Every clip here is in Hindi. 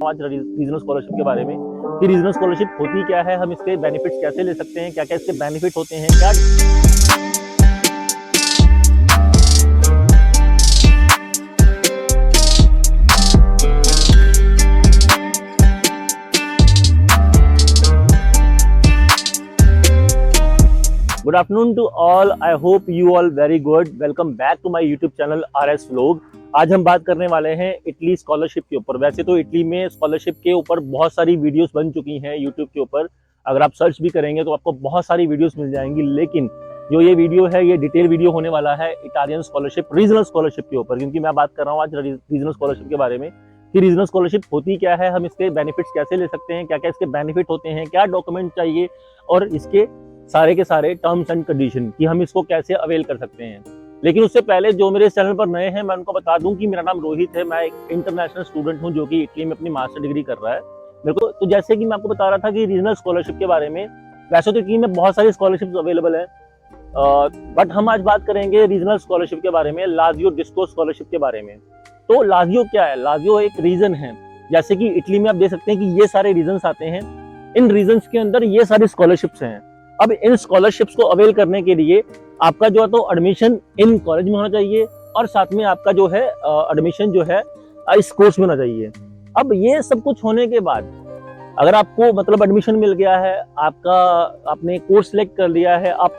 आज रीजनल स्कॉलरशिप के बारे में कि रीजनल स्कॉलरशिप होती क्या है, हम इसके बेनिफिट्स कैसे ले सकते हैं, क्या क्या इसके बेनिफिट होते हैं, क्या। Good afternoon to all, I hope you all very good. Welcome back to my YouTube channel RS vlog. आज हम बात करने वाले हैं इटली स्कॉलरशिप के ऊपर। वैसे तो इटली में स्कॉलरशिप के ऊपर बहुत सारी वीडियोस बन चुकी हैं यूट्यूब के ऊपर, अगर आप सर्च भी करेंगे तो आपको बहुत सारी वीडियोस मिल जाएंगी, लेकिन जो ये वीडियो है ये डिटेल वीडियो होने वाला है इटालियन स्कॉलरशिप, रीजनल स्कॉलरशिप के ऊपर, क्योंकि मैं बात कर रहा हूँ आज रीजनल स्कॉलरशिप के बारे में कि रीजनल स्कॉलरशिप होती क्या है, हम इसके बेनिफिट्स कैसे ले सकते हैं, क्या क्या इसके बेनिफिट होते हैं, क्या डॉक्यूमेंट चाहिए और इसके सारे के सारे टर्म्स एंड कंडीशन कि हम इसको कैसे अवेल कर सकते हैं। लेकिन उससे पहले जो मेरे चैनल पर नए हैं मैं उनको बता दूं कि मेरा नाम रोहित है, मैं एक इंटरनेशनल स्टूडेंट हूं जो कि इटली में अपनी मास्टर डिग्री कर रहा है। मेरे को तो जैसे कि मैं आपको बता रहा था कि रीजनल स्कॉलरशिप के बारे में, वैसे तो इटली में बहुत सारी स्कॉलरशिप अवेलेबल है, बट हम आज बात करेंगे रीजनल स्कॉलरशिप के बारे में, लाजियो डिस्को स्कॉलरशिप के बारे में। तो लाजियो क्या है? लाजियो एक रीजन है, जैसे कि इटली में आप देख सकते हैं कि ये सारे रीजन्स आते हैं, इन रीजन्स के अंदर ये सारी स्कॉलरशिप्स हैं। अब इन स्कॉलरशिप्स को अवेल करने के लिए आपका जो है तो एडमिशन इन कॉलेज में होना चाहिए और साथ में आपका जो है एडमिशन जो है इस कोर्स में होना चाहिए। अब ये सब कुछ होने के बाद अगर आपको मतलब एडमिशन मिल गया है, आपने कोर्स सिलेक्ट कर लिया है, आप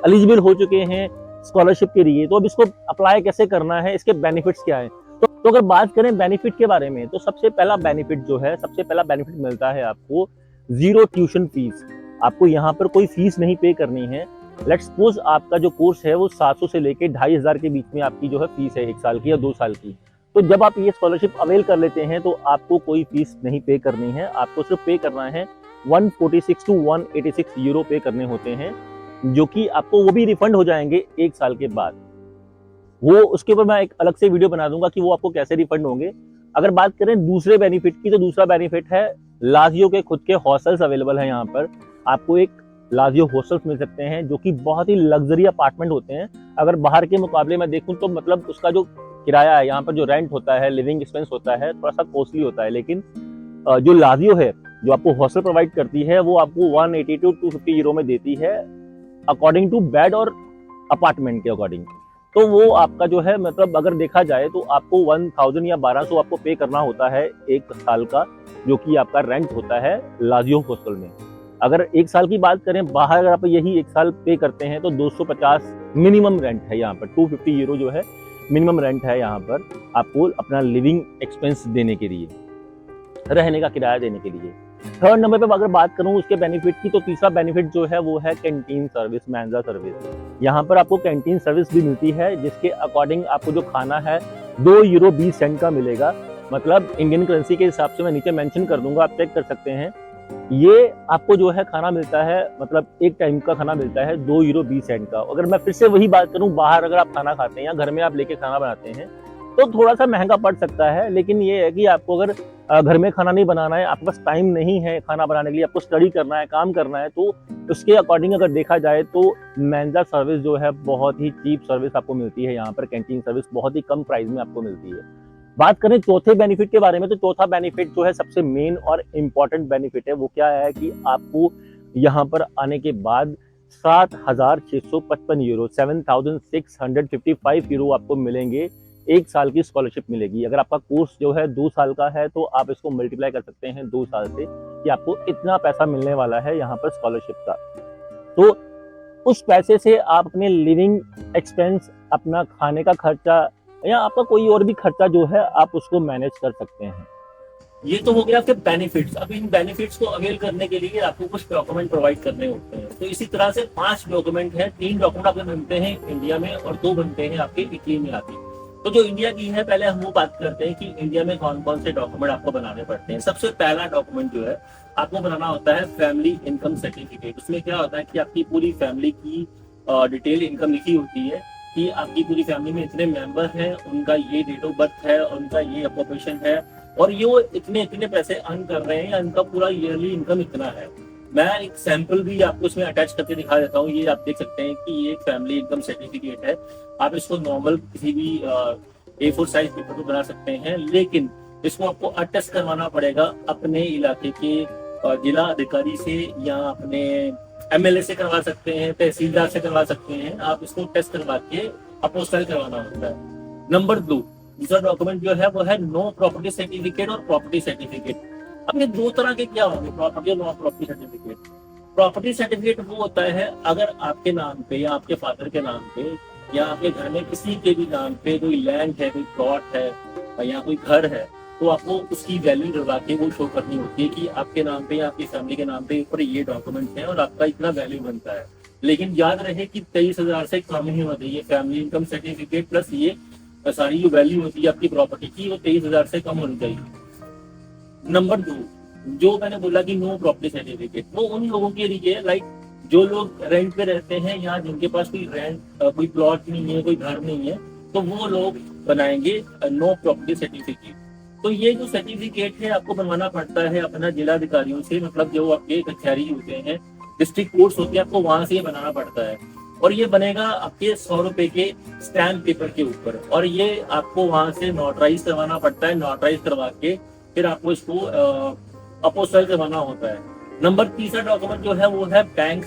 एलिजिबल हो चुके हैं स्कॉलरशिप के लिए, तो अब इसको अप्लाई कैसे करना है, इसके बेनिफिट्स क्या है। तो अगर बात करें बेनिफिट के बारे में, तो सबसे पहला बेनिफिट मिलता है आपको जीरो ट्यूशन फीस। आपको यहाँ पर कोई फीस नहीं पे करनी है। लेट्स सपोज आपका जो कोर्स है वो 700 से लेके 2500 के बीच में आपकी जो है फीस है 1 साल की या 2 साल की। तो जब आप ये स्कॉलरशिप अवेल कर लेते हैं तो आपको कोई फीस नहीं पे करनी है, आपको सिर्फ पे करना है 146 to 186 यूरो पे करने होते हैं, जो कि आपको वो भी रिफंड हो जाएंगे 1 साल के बाद। वो उसके ऊपर मैं एक अलग से वीडियो बना दूंगा कि वो आपको कैसे रिफंड होंगे। अगर बात करें दूसरे बेनिफिट की, तो दूसरा बेनिफिट है लाजियो के खुद के हॉस्टल्स अवेलेबल है। यहाँ पर आपको एक लाजियो हॉस्टल्स मिल सकते हैं जो कि बहुत ही लग्जरी अपार्टमेंट होते हैं। अगर बाहर के मुकाबले में देखूं तो मतलब उसका जो किराया है, यहाँ पर जो रेंट होता है, लिविंग एक्सपेंस होता है, थोड़ा सा कॉस्टली होता है, लेकिन जो लाजियो है जो आपको हॉस्टल प्रोवाइड करती है वो आपको 180 to 250 यूरो में देती है, अकॉर्डिंग टू बेड और अपार्टमेंट के अकॉर्डिंग। तो वो आपका जो है मतलब अगर देखा जाए तो आपको 1000 या 1200 आपको पे करना होता है 1 साल का, जो कि आपका रेंट होता है लाजियो हॉस्टल में। अगर 1 साल की बात करें बाहर, अगर आप यही 1 साल पे करते हैं तो 250 मिनिमम रेंट है यहाँ पर, 250 यूरो जो है मिनिमम रेंट है यहाँ पर आपको अपना लिविंग एक्सपेंस देने के लिए, रहने का किराया देने के लिए। थर्ड नंबर पे अगर बात करूँ उसके बेनिफिट की, तो तीसरा बेनिफिट जो है वो है कैंटीन सर्विस, मेंजा सर्विस। यहाँ पर आपको कैंटीन सर्विस भी मिलती है, जिसके अकॉर्डिंग आपको जो खाना है 2 यूरो 20 सेंट का मिलेगा। मतलब इंडियन करेंसी के हिसाब से मैं नीचे मेंशन कर दूंगा, आप चेक कर सकते हैं। ये आपको जो है खाना मिलता है, मतलब एक टाइम का खाना मिलता है 2 यूरो 20 सेंट का। अगर मैं फिर से वही बात करूं, बाहर अगर आप खाना खाते हैं या घर में आप लेके खाना बनाते हैं तो थोड़ा सा महंगा पड़ सकता है, लेकिन ये है कि आपको अगर घर में खाना नहीं बनाना है, आपके पास टाइम नहीं है खाना बनाने के लिए, आपको स्टडी करना है, काम करना है, तो उसके अकॉर्डिंग अगर देखा जाए तो मेंजा सर्विस जो है बहुत ही चीप सर्विस आपको मिलती है। यहाँ पर कैंटीन सर्विस बहुत ही कम प्राइस में आपको मिलती है। बात करें चौथे बेनिफिट के बारे में, तो चौथा बेनिफिट जो है सबसे मेन और इम्पॉर्टेंट बेनिफिट है, वो क्या है कि आपको यहाँ पर आने के बाद 7655 यूरो 7655 यूरो आपको मिलेंगे, 1 साल की स्कॉलरशिप मिलेगी। अगर आपका कोर्स जो है 2 साल का है तो आप इसको मल्टीप्लाई कर सकते हैं 2 साल से कि आपको इतना पैसा मिलने वाला है यहाँ पर स्कॉलरशिप का। तो उस पैसे से आप अपने लिविंग एक्सपेंस, अपना खाने का खर्चा या आपका कोई और भी खर्चा जो है आप उसको मैनेज कर सकते हैं। ये तो हो गया आपके बेनिफिट्स। अब इन बेनिफिट्स को अवेल करने के लिए आपको कुछ डॉक्यूमेंट प्रोवाइड करने होते हैं। तो इसी तरह से 5 डॉक्यूमेंट है, 3 डॉक्यूमेंट आपके बनते हैं इंडिया में और 2 बनते हैं आपके इटली में आके। तो जो इंडिया की है, पहले हम वो बात करते हैं कि इंडिया में कौन कौन से डॉक्यूमेंट आपको बनाने पड़ते हैं। सबसे पहला डॉक्यूमेंट जो है आपको बनाना होता है फैमिली इनकम सर्टिफिकेट। उसमें क्या होता है कि आपकी पूरी फैमिली की डिटेल इनकम लिखी होती है कि आपकी पूरी फैमिली में इतने मेंबर हैं, उनका ये डेट ऑफ बर्थ है, उनका ये ऑक्यूपेशन है और ये वो इतने इतने पैसे अर्न कर रहे हैं या इनका पूरा ईयरली इनकम इतना है। मैं एक सैंपल भी आपको इसमें अटैच करके दिखा देता हूँ। ये आप देख सकते हैं कि ये एक फैमिली इनकम सर्टिफिकेट है। आप इसको नॉर्मल किसी भी A4 साइज पेपर पर बना सकते हैं, लेकिन इसको आपको अटेस्ट करवाना पड़ेगा अपने इलाके के जिला अधिकारी से, या अपने एमएलए से करवा सकते हैं, तहसीलदार से करवा सकते हैं। आप इसको टेस्ट करवा के अपोस्टाइल करवाना होता है। नंबर 2, दूसरा डॉक्यूमेंट जो है वो है नो प्रॉपर्टी सर्टिफिकेट और प्रॉपर्टी सर्टिफिकेट। अब ये दो तरह के क्या होंगे, प्रॉपर्टी और no property certificate. Property certificate वो होता है अगर आपके नाम पे या आपके फादर के नाम पे या आपके घर में किसी के भी नाम पे कोई लैंड है, कोई प्लॉट है या कोई घर है, तो आपको उसकी वैल्यू डलवा के वो शो करनी होती है कि आपके नाम पे या आपकी फैमिली के नाम पे ऊपर ये डॉक्यूमेंट है और आपका इतना वैल्यू बनता है। लेकिन याद रहे कि 23,000 से कम ही होती है फैमिली इनकम सर्टिफिकेट प्लस ये सारी जो वैल्यू होती है आपकी प्रॉपर्टी की, वो 23,000 से कम होनी चाहिए। नंबर 2, जो मैंने बोला कि नो प्रॉपर्टी सर्टिफिकेट, वो उन लोगों के लिए लाइक जो लोग रेंट पे रहते हैं या जिनके पास कोई कोई प्लॉट नहीं है, कोई घर नहीं है, तो वो लोग बनाएंगे नो प्रॉपर्टी सर्टिफिकेट। तो ये जो सर्टिफिकेट है आपको बनवाना पड़ता है अपना जिला अधिकारियों से, मतलब जो आपके कचहरी होते हैं, डिस्ट्रिक्ट कोर्ट्स होते हैं, आपको वहां से ये बनाना पड़ता है। और ये बनेगा आपके 100 रुपए के स्टैम्प पेपर के ऊपर, और ये आपको वहां से नोटराइज करवाना पड़ता है। नोटराइज करवा के फिर आपको इसको अपोस्टाइल करवाना होता है। नंबर 3 डॉक्यूमेंट जो है वो है बैंक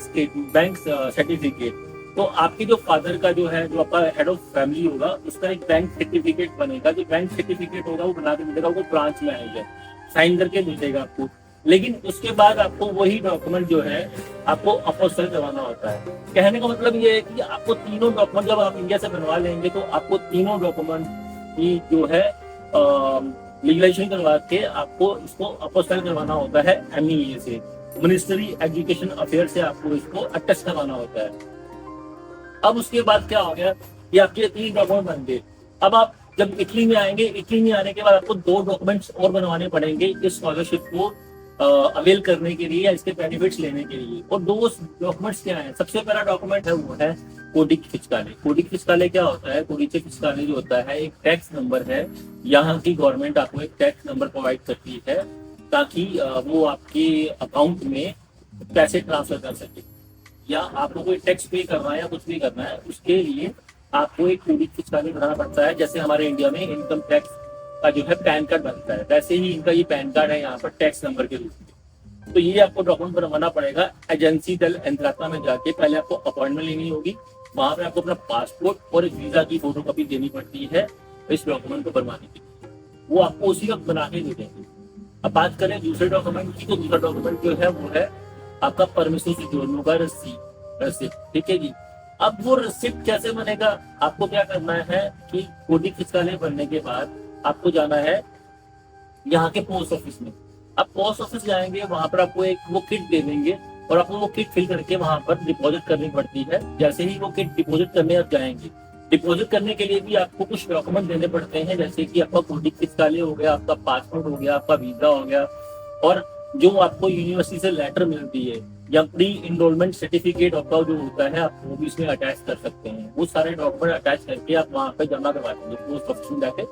सर्टिफिकेट। तो आपके जो फादर का जो है, जो आपका हेड ऑफ फैमिली होगा, उसका एक बैंक सर्टिफिकेट बनेगा। जो बैंक सर्टिफिकेट होगा वो बना के मिलेगा, वो ब्रांच में आएगा, साइन करके मिलेगा आपको। लेकिन उसके बाद आपको वही डॉक्यूमेंट जो है आपको अपोस्टाइल करवाना होता है। कहने का मतलब ये है कि आपको तीनों डॉक्यूमेंट जब आप इंडिया से बनवा लेंगे तो आपको तीनों डॉक्यूमेंट की जो है लीगलाइजेशन करवा के आपको इसको अपोस्टाइल करवाना होता है MEA से, मिनिस्ट्री एजुकेशन अफेयर से आपको इसको अटेस्ट करवाना होता है। अब उसके बाद क्या हो गया कि आपके 3 डॉक्यूमेंट बन गए। अब आप जब इटली में आएंगे, इटली में आने के बाद आपको 2 डॉक्यूमेंट्स और बनवाने पड़ेंगे इस स्कॉलरशिप को अवेल करने के लिए या इसके बेनिफिट्स लेने के लिए। और 2 डॉक्यूमेंट्स क्या है? सबसे पहला डॉक्यूमेंट है वो है कोडिक फिस्काले। कोडिक फिस्काले क्या होता है? कोडिक फिस्काले जो होता है एक टैक्स नंबर है। यहाँ की गवर्नमेंट आपको एक टैक्स नंबर प्रोवाइड करती है ताकि वो आपके अकाउंट में पैसे ट्रांसफर कर सके, या आपको कोई टैक्स पे करना है या कुछ भी करना है, उसके लिए आपको एक कोडिक फिस्काले बनाना पड़ता है। जैसे हमारे इंडिया में इनकम टैक्स का जो है पैन कार्ड बनता है, वैसे ही इनका ये पैन कार्ड है यहाँ पर टैक्स नंबर के रूप में। तो ये आपको डॉक्यूमेंट बनवाना पड़ेगा एजेंसी दल एंत्राता में जाके। पहले आपको अपॉइंटमेंट लेनी होगी, वहां पर आपको अपना पासपोर्ट और एक वीजा की फोटोकॉपी देनी पड़ती है इस डॉक्यूमेंट को बनवाने के लिए। वो आपको उसी वक्त बना के दे देंगे। अब बात करें दूसरे डॉक्यूमेंट की, तो दूसरा डॉक्यूमेंट जो है वो है आपका परमिशन से जोड़ने का रसीद। ठीक है जी। अब वो रिसिप्ट कैसे बनेगा? आपको क्या करना है कि कोडिक फिस्काले बनने के बाद आपको जाना है यहाँ के पोस्ट ऑफिस में। आप पोस्ट ऑफिस जाएंगे, वहां पर आपको एक वो किट दे देंगे और आपको वो किट फिल करके वहां पर डिपॉजिट करनी पड़ती है। जैसे ही वो किट डिपॉजिट करने आप जाएंगे, डिपॉजिट करने के लिए भी आपको कुछ डॉक्यूमेंट देने पड़ते हैं, जैसे कि आपका कोडिक फिस्काले हो गया, आपका पासपोर्ट हो गया, आपका वीजा हो गया, और जो आपको यूनिवर्सिटी से लेटर मिलती है या प्री इनरोलमेंट सर्टिफिकेट आपका जो होता है, आप वो भी इसमें अटैच कर सकते हैं। वो सारे डॉक्यूमेंट अटैच करके आप वहाँ पे जमा करवा देंगे, पोस्ट ऑफिस में जाके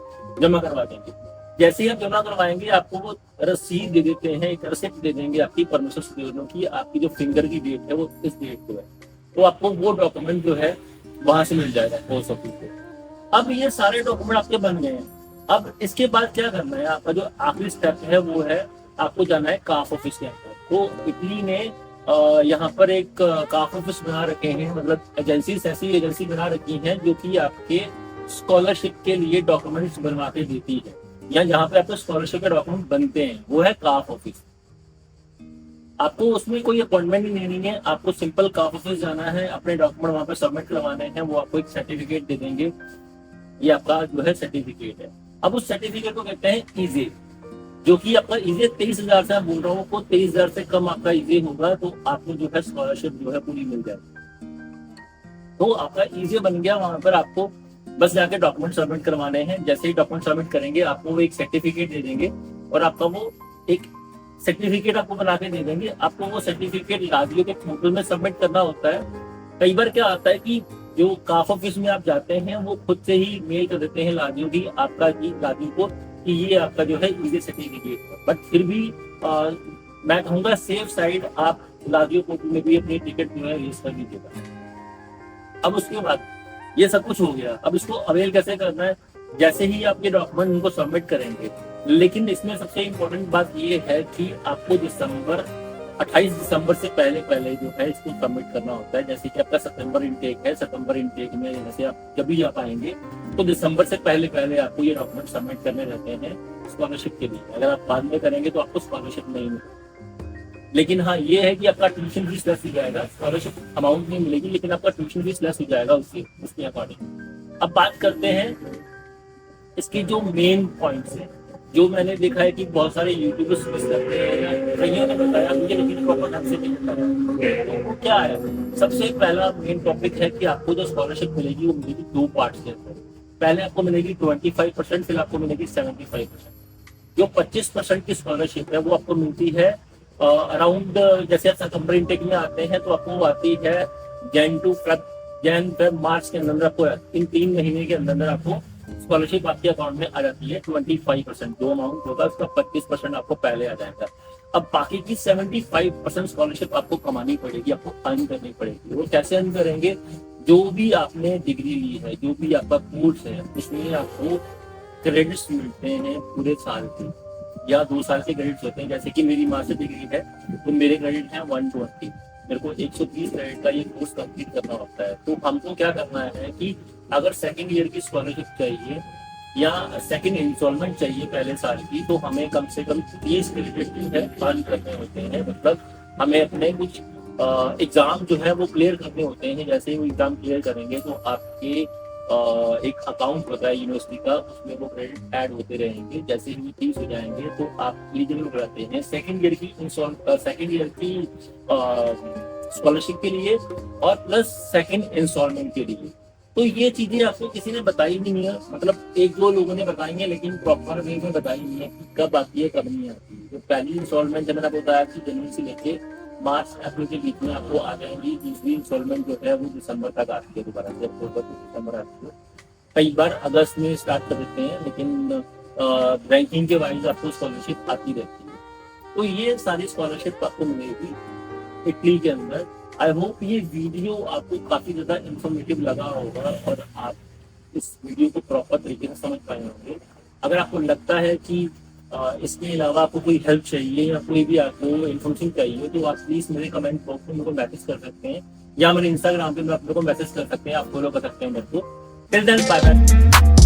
जमा करवा देंगे। जैसे ही आप जमा करवाएंगे आपको वो रसीद दे देते हैं, एक रिसिप्ट दे देंगे आपकी परमिशन से की आपकी जो फिंगर की डेट है वो इस डेट को है, तो आपको वो डॉक्यूमेंट जो है वहां से मिल जाएगा पोस्ट ऑफिस से। अब ये सारे डॉक्यूमेंट आपके बन गए हैं। अब इसके बाद क्या करना है? आपका जो आखिरी स्टेप है वो है आपको जाना है काफ ऑफिस के अंदर। तो इटली ने यहाँ पर एक काफ ऑफिस बना रखे हैं, मतलब एजेंसी ऐसी एजेंसी बना रखी है जो कि आपके स्कॉलरशिप के लिए डॉक्यूमेंट्स बनवा के देती है, या जहाँ पे आपके स्कॉलरशिप के डॉक्यूमेंट बनते हैं वो है काफ ऑफिस। आपको उसमें कोई अपॉइंटमेंट नहीं लेनी है, आपको सिंपल काफ ऑफिस जाना है, अपने डॉक्यूमेंट वहां पर सबमिट करवाने हैं, वो आपको एक सर्टिफिकेट दे देंगे। ये आपका जो है सर्टिफिकेट है। अब उस सर्टिफिकेट को कहते हैं ईजे, जो कि आपका ईजे 23,000 से बोल रहा हूँ, 23,000 से कम आपका ईजे होगा तो आपको जो है स्कॉलरशिप जो है पूरी मिल जाएगी। तो आपका ईजे बन गया। वहां पर आपको बस जाके डॉक्यूमेंट सबमिट करवाने हैं। जैसे ही डॉक्यूमेंट सबमिट करेंगे आपको वो एक सर्टिफिकेट दे देंगे, और आपका वो एक सर्टिफिकेट आपको बना के दे देंगे। आपको वो सर्टिफिकेट लाजियो के पोर्टल में सबमिट करना होता है। कई बार क्या आता है कि जो काफ ऑफिस में आप जाते हैं वो खुद से ही मेल कर देते हैं लाजियो की आपका की लाजियो को कि ये आपका जो है ईजे सर्टिफिकेट है। बट फिर भी मैं कहूँगा सेफ साइड आप लाजियो पोर्टल में भी अपनी टिकट जो है रेज कर लीजिएगा। अब उसके बाद ये सब कुछ हो गया। अब इसको अवेल कैसे करना है? जैसे ही आप ये डॉक्यूमेंट उनको सबमिट करेंगे, लेकिन इसमें सबसे इम्पोर्टेंट बात ये है कि आपको 28 दिसंबर से पहले पहले जो है इसको सबमिट करना होता है। जैसे कि आपका सितंबर इनटेक है, सितंबर इनटेक में जैसे आप जब भी आप आएंगे तो दिसंबर से पहले पहले आपको ये डॉक्यूमेंट सबमिट करने रहते हैं स्कॉलरशिप के लिए। अगर आप बाद में करेंगे तो आपको स्कॉलरशिप नहीं मिलेगी। लेकिन हाँ ये है कि आपका ट्यूशन फीस लेस हो जाएगा, स्कॉलरशिप अमाउंट नहीं मिलेगी लेकिन आपका ट्यूशन फीस लेस हो जाएगा उसके अकॉर्डिंग। अब बात करते हैं इसकी जो मेन पॉइंट्स है, जो मैंने देखा है कि बहुत सारे यूट्यूबर्स मिस करते हैं, कईयों ने बताया मुझे लेकिन प्रॉपर ढंग से नहीं बताया। तो क्या है, सबसे पहला मेन टॉपिक है कि आपको जो स्कॉलरशिप मिलेगी वो मिलेगी 2 पार्ट्स के अंदर। पहले आपको मिलेगी 25%, फिर आपको मिलेगी 75%। जो 25% की स्कॉलरशिप है वो आपको मिलती है अराउंड, जैसे आप सितंबर इंटेक में आते हैं तो आपको आती है जैन फेब मार्च के अंदर, आपको इन 3 महीने के अंदर आपको स्कॉलरशिप आपके अकाउंट में आ जाती है। 25% जो अमाउंट होगा उसका 25% आपको पहले आ जाएगा। अब बाकी की 75% स्कॉलरशिप आपको कमानी पड़ेगी, आपको अर्न करनी पड़ेगी। वो कैसे अर्न करेंगे, जो भी आपने डिग्री ली है, जो भी आपका कोर्स है, उसमें आपको क्रेडिट्स मिलते हैं पूरे साल के या 2 साल के क्रेडिट्स होते हैं। जैसे कि मेरी मास्टर डिग्री है तो मेरे क्रेडिट है 120, मेरे को 130 क्रेडिट का ये कोर्स कंप्लीट करना होता है। तो हमको क्या करना है कि अगर सेकंड ईयर की स्कॉलरशिप चाहिए या सेकंड इंस्टॉलमेंट चाहिए पहले साल की, तो हमें कम से कम 30 क्रेडिट जो है अर्न करने होते हैं। मतलब हमें अपने कुछ एग्जाम जो है वो क्लियर करने होते हैं। जैसे ही वो एग्जाम क्लियर करेंगे तो आपके एक अकाउंट होता है यूनिवर्सिटी का, उसमें वो क्रेडिट ऐड होते रहेंगे। जैसे ही 30 हो जाएंगे तो आप एलिजिबल हो जाते हैं सेकंड ईयर की स्कॉलरशिप के लिए और प्लस सेकंड इंस्टॉलमेंट के लिए। तो ये चीजें आपको किसी ने बताई नहीं है, मतलब 1-2 लोगों ने बताई है लेकिन प्रॉपर वे में बताई नहीं है कि कब आती है कब नहीं आती है। तो पहली इंस्टॉलमेंट जब मैंने बताया कि जनवरी से लेके मार्च अप्रैल के बीच में आपको आ जाएंगी। दूसरी इंस्टॉलमेंट जो है वो दिसंबर तक आती है, दोबारा से अक्टूबर से दिसंबर आती है। कई बार अगस्त में स्टार्ट कर देते हैं, लेकिन बैंकिंग के वाइज आपको स्कॉलरशिप आती रहती है। तो ये सारी स्कॉलरशिप आपको मिलेगी इटली के अंदर। आई होप ये वीडियो आपको काफी ज्यादा इंफॉर्मेटिव लगा होगा और आप इस वीडियो को प्रॉपर तरीके से समझ पाए होंगे। अगर आपको लगता है कि इसके अलावा आपको कोई हेल्प चाहिए या कोई भी आपको इन्फॉर्मेशन चाहिए तो आप प्लीज मेरे कमेंट बॉक्स में मेरे को मैसेज कर सकते हैं या मेरे इंस्टाग्राम पे आप मेरे को मैसेज कर सकते हैं, आप फॉलो कर सकते हैं मेरे को। Till then bye bye.